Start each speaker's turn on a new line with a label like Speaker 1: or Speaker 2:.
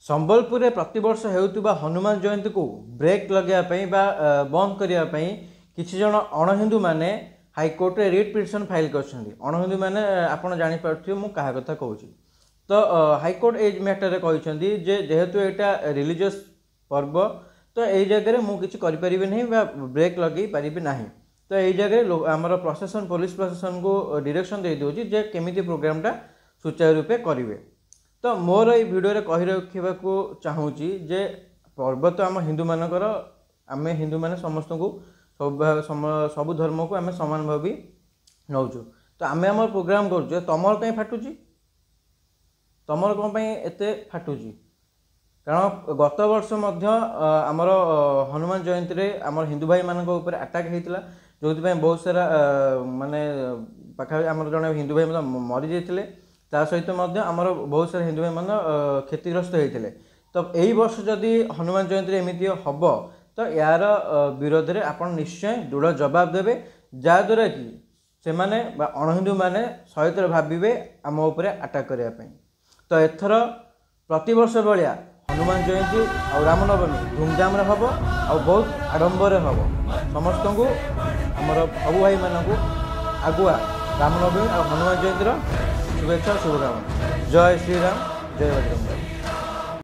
Speaker 1: संबलपुर में प्रतिवर्ष होता हनुमान जयंती को ब्रेक लगाई बंद करने किसी जन अणहिंदू मैंने हाईकोर्ट रे रिट पिटिशन फाइल कर अणहिंदू मैंने आपड़ जापे मुझे क्या कथा कहूँ तो हाईकोर्ट ए मैटर रे कहते जेहेतु यहाँ रिलीजियस पर्व तो यही जगह मुझे करें ना ब्रेक लगे पारि ना तो यही जगह आमर प्रशासन पुलिस प्रशासन को डायरेक्शन दे दूँ जे केमी प्रोग्रामटा सुचारू रूपे करेंगे। तो मोर ये भिडियो कही रखा चाहूँगी जे पर्व तो आम हिंदू मानकर आम हिंदू मैंने समस्त को सब धर्म को आम सामान भावी नौ तो आम आम प्रोग्राम कर तुमर कहीं फाटुची तुमर कौन पर एत फाटुची कारण गत वर्ष आमर हनुमान जयंती रे आमर हिंदू भाई मान अटैक होता जो बहुत सारा माने पाखा आमर जड़े हिंदू भाई मरी जाते ता सहित आमर बहुत सारा हिंदू भाई मान क्षतिग्रस्त होते तो यही वर्ष जदि हनुमान जयंती एमती हम तो यार विरोध में आप निश्चय दृढ़ जवाब देवे जहाद्वारा कि से माने अणहिंदू मैंने सहित भावे आम उपर अटैक करने तो एथर प्रतिवर्ष भाया हनुमान जयंती और रामनवमी धूमधाम हम और बहुत आडंबर हम समस्त को आमर सबू भाई मानू आगुआ रामनवमी और हनुमान जयंती शुभेच्छा शुभकामना। जय श्रीराम जय बजरंग।